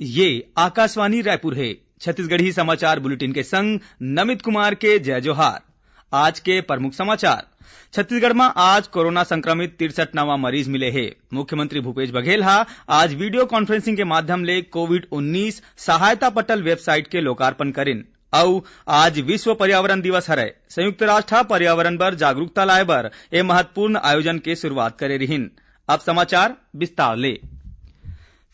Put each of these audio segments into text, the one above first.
ये आकाशवाणी रायपुर है। छत्तीसगढ़ी समाचार बुलेटिन के संग नमित कुमार के जय जोहार। आज के प्रमुख समाचार। छत्तीसगढ़ में आज कोरोना संक्रमित 63 नवा मरीज मिले हैं। मुख्यमंत्री भूपेश बघेल आज वीडियो कॉन्फ्रेंसिंग के माध्यम ले कोविड-19 सहायता पटल वेबसाइट के लोकार्पण करिन। और आज विश्व पर्यावरण दिवस हरय। संयुक्त राष्ट्र पर्यावरण पर जागरूकता लाए बर ए महत्वपूर्ण आयोजन के शुरुआत करे रहिन। अब समाचार विस्तार ले।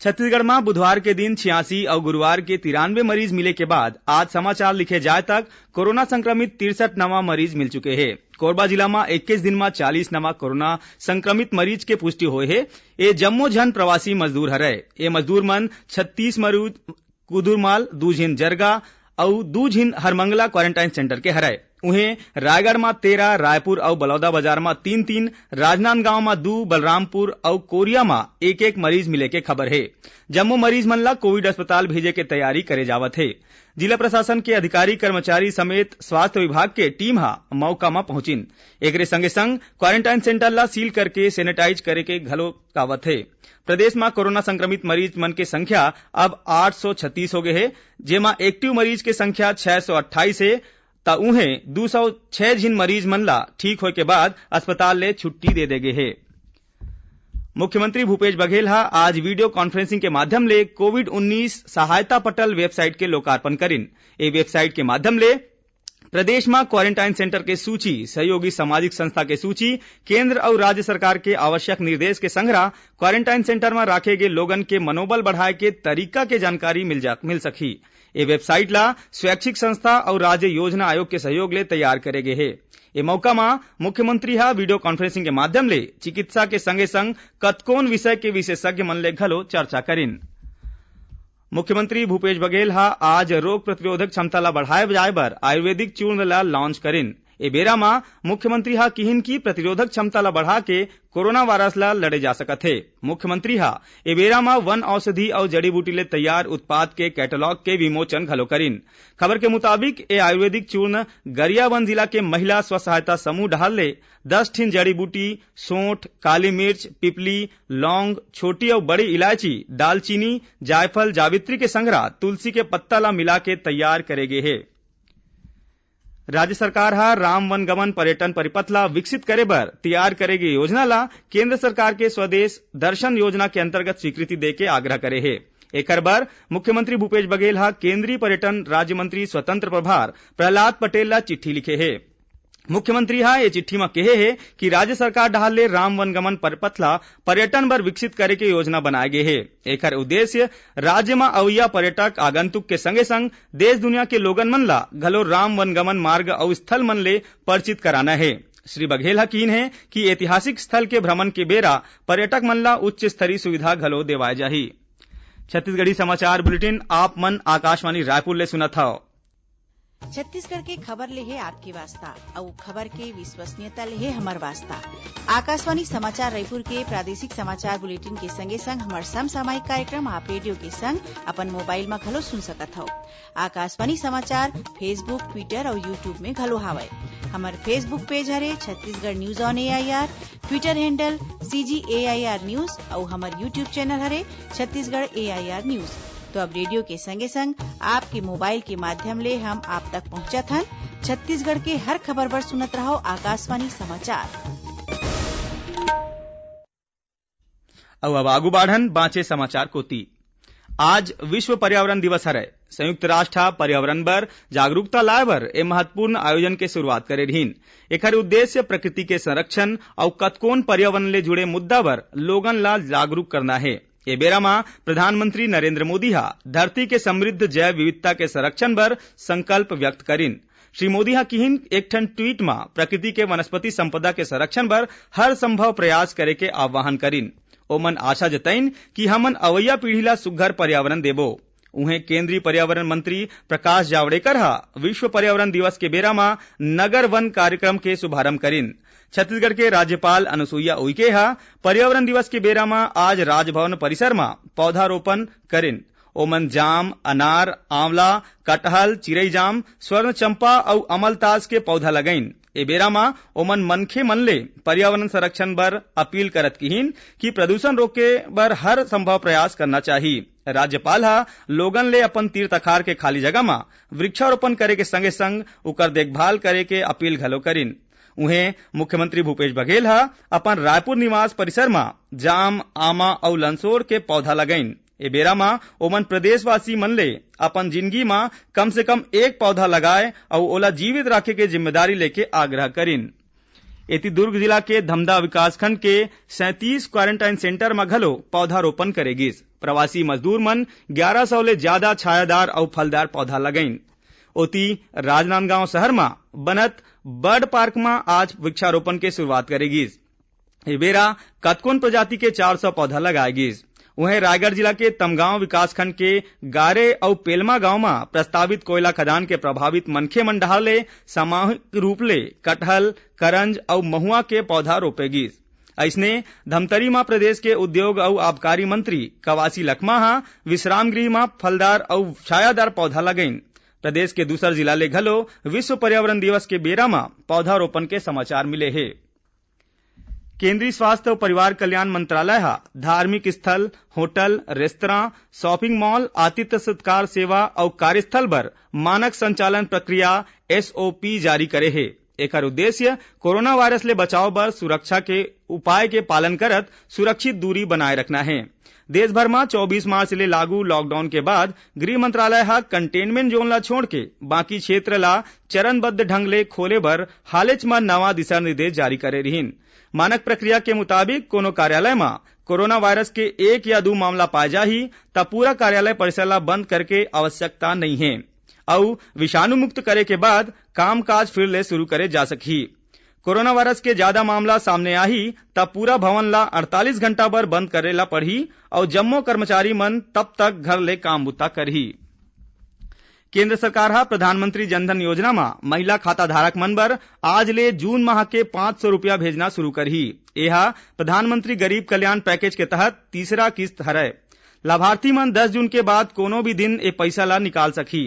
छत्तीसगढ़ में बुधवार के दिन 86 और गुरुवार के 93 मरीज मिले के बाद आज समाचार लिखे जाए तक कोरोना संक्रमित 63 नवा मरीज मिल चुके हैं। कोरबा जिला में 21 दिन में 40 नवा कोरोना संक्रमित मरीज के पुष्टि हुए है। ये जम्मो झन प्रवासी मजदूर हरय। ये मजदूर मन 36 मरीज कुदुरमाल, 2 झिन जरगा और 2 झिन हरमंगला क्वारंटाइन सेंटर के हरय। उन्हें रायगढ़ में 13, रायपुर और बलौदा बाजार में 3-3, राजनांदगांव में 2, बलरामपुर और कोरिया में 1-1 मरीज मिले के खबर है। जम्मो मरीज मन ला कोविड अस्पताल भेजे के तैयारी करे जावत है। जिला प्रशासन के अधिकारी कर्मचारी समेत स्वास्थ्य विभाग के टीम मौका में पहुंचिन। एकरे संगे संग क्वारंटाइन सेंटर ला सील करके सैनिटाइज करे के घलो कावत है। प्रदेश में कोरोना संक्रमित मरीज मन के संख्या अब 836 हो गए है, जेमा एक्टिव मरीज के संख्या 628 है। उन्हें 206 जिन मरीज मन ला ठीक होए के बाद अस्पताल ले छुट्टी दे देगे है। मुख्यमंत्री भूपेश बघेल आज वीडियो कॉन्फ्रेंसिंग के माध्यम ले कोविड-19 सहायता पटल वेबसाइट के लोकार्पण करिन। ए वेबसाइट के माध्यम ले प्रदेश में क्वारंटाइन सेंटर के सूची, सहयोगी सामाजिक संस्था के सूची, केंद्र और राज्य सरकार के आवश्यक निर्देश के संग्रह, क्वारंटाइन सेंटर में राखे गए लोगन के मनोबल बढ़ाए के तरीका के जानकारी मिल सकी। ये वेबसाइट ला स्वैच्छिक संस्था और राज्य योजना आयोग के सहयोग ले तैयार करे गए है। ये मौका में मुख्यमंत्री वीडियो कॉन्फ्रेंसिंग के माध्यम ले चिकित्सा के संगे संग कतकोन विषय के विशेषज्ञ मन ले घलो चर्चा करिन। मुख्यमंत्री भूपेश बघेल आज रोग प्रतिरोधक क्षमता ला बढ़ाए जाए बर आयुर्वेदिक चूर्ण ला लॉन्च करिन। ए बेरा में मुख्यमंत्री किहिन की प्रतिरोधक क्षमता ला बढ़ा के कोरोना वायरस ला लड़े जा सकत है। मुख्यमंत्री ए बेरा में वन औषधि और जड़ी बूटी ले तैयार उत्पाद के कैटलॉग के विमोचन घलो करिन। खबर के मुताबिक ए आयुर्वेदिक चूर्ण गरियाबंद जिला के महिला स्व सहायता समूह डहाल ले 10 ठिन जड़ी बूटी, सोंठ, काली मिर्च, पिपली, लौंग, छोटी और बड़ी इलायची, दालचीनी, जायफल, जावित्री के संग्रह तुलसी के पत्ता ला मिला के तैयार करे गए है। राज्य सरकार राम वनगमन पर्यटन परिपथ ला विकसित करे बर तैयार करेगी योजना ला केंद्र सरकार के स्वदेश दर्शन योजना के अंतर्गत स्वीकृति दे के आग्रह करे है। एकर बर मुख्यमंत्री भूपेश बघेल केंद्रीय पर्यटन राज्य मंत्री स्वतंत्र प्रभार प्रहलाद पटेल ला चिट्ठी लिखे है। मुख्यमंत्री ये चिट्ठी में कहे है कि राज्य सरकार डहाल ले राम वनगमन परिपथ ला पर्यटन बर विकसित करे के योजना बनाए गए है। एकर उद्देश्य राज्य में अवैया पर्यटक आगंतुक के संगे संग देश दुनिया के लोगन मन ला घलो राम वनगमन मार्ग और स्थल मन ले परिचित कराना है। श्री बघेल कीन है कि ऐतिहासिक स्थल के भ्रमण के बेरा पर्यटक मन ला उच्च स्तरीय सुविधा घलो देवाए जाही। छत्तीसगढ़ी समाचार बुलेटिन आप मन आकाशवाणी रायपुर ले सुनत हव। छत्तीसगढ़ के खबर ले है आपकी वास्ता और खबर के विश्वसनीयता ले है हमार वास्ता। आकाशवाणी समाचार रायपुर के प्रादेशिक समाचार बुलेटिन के संगे संग हमार समसामयिक कार्यक्रम आप रेडियो के संग अपन मोबाइल में घलो सुन सकत हो। आकाशवाणी समाचार फेसबुक, ट्विटर और यूट्यूब में घलो हावय। हमार फेसबुक पेज हरे Chhattisgarh news on AIR, Twitter handle CGAIR news और हमार यूट्यूब चैनल हरे छत्तीसगढ़ AIR न्यूज। तो अब रेडियो के संगे संग आपके मोबाइल के माध्यम ले हम आप तक पहुंचत हन। छत्तीसगढ़ के हर खबर पर सुनत रहो आकाशवाणी समाचार। अब आगू बाढ़न बाँचे समाचार कोती। आज विश्व पर्यावरण दिवस हरय। संयुक्त राष्ट्र पर्यावरण बर जागरूकता लाए बर ए महत्वपूर्ण आयोजन के शुरुआत करे रहिन। एकर उद्देश्य प्रकृति के संरक्षण और कतकोन पर्यावरण ले जुड़े मुद्दा बर लोगन ला जागरूक करना है। ये बेरा में प्रधानमंत्री नरेंद्र मोदी धरती के समृद्ध जैव विविधता के संरक्षण बर संकल्प व्यक्त करिन। श्री मोदी किहिन एक ठन ट्वीट में प्रकृति के वनस्पति संपदा के संरक्षण बर हर संभव प्रयास करे के आह्वान करिन। ओमन आशा जताइन कि हमन अवैया पीढ़ी ला सुघ्घर पर्यावरण देबो। उन्हें केंद्रीय पर्यावरण मंत्री प्रकाश जावड़ेकर विश्व पर्यावरण दिवस के बेरा में नगर वन कार्यक्रम के शुभारंभ करिन। छत्तीसगढ़ के राज्यपाल अनुसुईया उइके पर्यावरण दिवस के बेरा में आज राजभवन परिसर में पौधारोपण करिन। ओमन जाम, अनार, आंवला, कटहल, चिरई जाम, स्वर्ण चंपा और अमलतास के पौधा लगाइन। ए बेरा में ओमन मनखे मन ले पर्यावरण संरक्षण बर अपील करत किहिन कि प्रदूषण रोके बर हर संभव प्रयास करना चाहिए। राज्यपाल लोगन ले अपन तीर्थ अखार के खाली जगह में वृक्षारोपण करे के संगे संग उकर देखभाल करे के अपील घलो करिन। उन्हें मुख्यमंत्री भूपेश बघेल अपन रायपुर निवास परिसर में जाम, आमा और लंसोर के पौधा लगाइन। ए बेरा में ओमन प्रदेशवासी मन ले अपन जिंदगी में कम से कम एक पौधा लगाए और ओला जीवित रखे के जिम्मेदारी लेके आग्रह करिन। एति दुर्ग जिला के धमदा विकासखंड के 37 क्वारंटाइन सेंटर में घलो पौधारोपण करेगिस। प्रवासी मजदूर मन 1100 ले ज्यादा छायादार और फलदार पौधा लगाइन। ओती राजनांदगांव शहर में बनत बर्ड पार्क में आज वृक्षारोपण के शुरुआत करेगिस। ए बेरा कतकोन प्रजाति के 400 पौधा लगाएगिस। वहीं रायगढ़ जिला के तमगांव विकासखंड के गारे और पेलमा गांव में प्रस्तावित कोयला खदान के प्रभावित मनखे मंडहा ले सामूहिक रूप ले कटहल, करंज और महुआ के पौधा रोपेगिस। ऐसने धमतरी में प्रदेश के उद्योग और आबकारी मंत्री कवासी लखमा विश्राम गृह में फलदार और छायादार पौधा लगाइन। प्रदेश के दूसर जिला ले घलो विश्व पर्यावरण दिवस के बेरा में पौधारोपण के समाचार मिले हैं। केंद्रीय स्वास्थ्य और परिवार कल्याण मंत्रालय धार्मिक स्थल, होटल, रेस्तरां, शॉपिंग मॉल, आतिथ्य सत्कार सेवा और कार्यस्थल पर मानक संचालन प्रक्रिया SOP जारी करे है। एकर उद्देश्य कोरोना वायरस ले बचाव बर सुरक्षा के उपाय के पालन करत सुरक्षित दूरी बनाए रखना है। देश भर में 24 मार्च ले लागू लॉकडाउन के बाद गृह मंत्रालय कंटेनमेंट जोन ला छोड़ के बाकी क्षेत्र ला चरणबद्ध ढंग ले खोले बर हालेच में नवा दिशा निर्देश जारी करे रहीन। मानक प्रक्रिया के मुताबिक कोनो कार्यालय में कोरोना वायरस के 1 या 2 मामला पाए जाही तब पूरा कार्यालय परिसर ला बंद करके आवश्यकता नहीं है और विषाणु मुक्त करे के बाद काम काज फिर ले शुरू करे जा सकी। कोरोना वायरस के ज्यादा मामला सामने आही तब पूरा भवन ला 48 घंटा बर बंद करेला पड़ही और जम्मो कर्मचारी मन तब तक घर ले काम बुता करही। केंद्र सरकार प्रधानमंत्री जनधन योजना में महिला खाता धारक मन बर आज ले जून माह के 500 रुपया भेजना शुरू करही। यह प्रधानमंत्री गरीब कल्याण पैकेज के तहत तीसरा किस्त हरय। लाभार्थी मन 10 जून के बाद कोनो भी दिन ए पैसा ला निकाल सकी।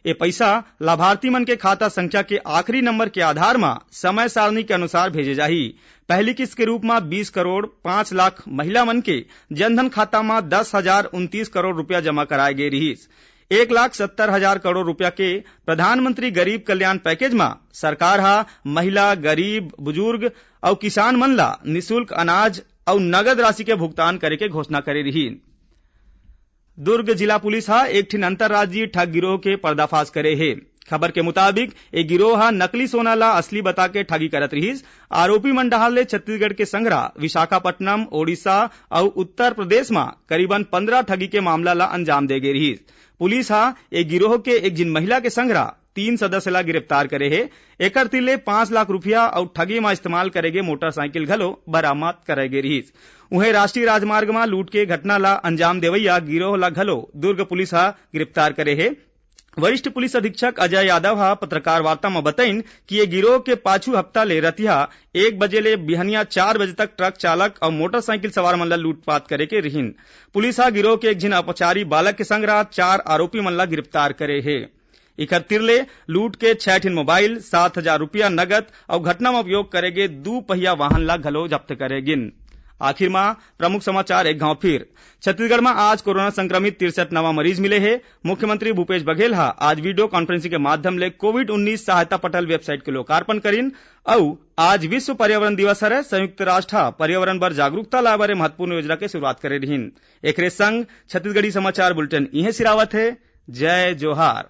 ये पैसा लाभार्थी मन के खाता संख्या के आखिरी नंबर के आधार में समय सारणी के अनुसार भेजे जाही। पहली किस्त के रूप में 20 करोड़ 5 लाख महिला मन के जनधन खाता में 10,029 करोड़ रुपया जमा कराए गए रहीस। 1,70,000 करोड़ रुपया के प्रधानमंत्री गरीब कल्याण पैकेज में सरकार महिला, गरीब, बुजुर्ग और किसान मन ला निःशुल्क अनाज और नगद राशि के भुगतान करे के घोषणा करे रही। दुर्ग जिला पुलिस एक ठिन अंतर्राज्यीय ठग गिरोह के पर्दाफाश करे है। खबर के मुताबिक एक गिरोह नकली सोना ला असली बता के ठगी करत रहीस। आरोपी मन डहाल ले छत्तीसगढ़ के संघरा, विशाखापट्टनम, ओडिशा और उत्तर प्रदेश में करीबन 15 ठगी के मामला ला अंजाम दे गए रहीस। पुलिस एक गिरोह के एक जिन महिला के संघरा 3 सदस्य ला गिरफ्तार करे है। एकर तिले 5 लाख रुपया और ठगी में इस्तेमाल करेगे मोटरसाइकिल घलो बरामद करे गए रहीस। उन्हें राष्ट्रीय राजमार्ग में लूट के घटना ला अंजाम देवैया गिरोह ला घलो दुर्ग पुलिस गिरफ्तार करे है। वरिष्ठ पुलिस अधीक्षक अजय यादव पत्रकार वार्ता में बताइन कि ये गिरोह के पाछू हफ्ता ले रतिहा 1 बजे ले बिहनिया 4 बजे तक ट्रक चालक और मोटरसाइकिल सवार मन ला लूटपाट करे के रहीन। पुलिस गिरोह के एक जिन अपचारी बालक के संग 4 आरोपी मन ला गिरफ्तार करे है। इकर तिरले लूट के 6 ठिन मोबाइल, 7,000 रुपया नगद और घटना में उपयोग करेगे 2 पहिया वाहन ला घलो जब्त करेगिन। आखिर में प्रमुख समाचार एक गांव फिर। छत्तीसगढ़ में आज कोरोना संक्रमित 63 नवा मरीज मिले हैं। मुख्यमंत्री भूपेश बघेल आज वीडियो कॉन्फ्रेंसिंग के माध्यम ले कोविड-19 सहायता पटल वेबसाइट के लोकार्पण करिन और आज विश्व पर्यावरण दिवस हरे संयुक्त राष्ट्र पर्यावरण पर जागरूकता लाए बारे महत्वपूर्ण योजना के शुरुआत करे रहीन। एकरे संग छत्तीसगढ़ी समाचार बुलेटिन इहे सिरावत है। जय जोहार।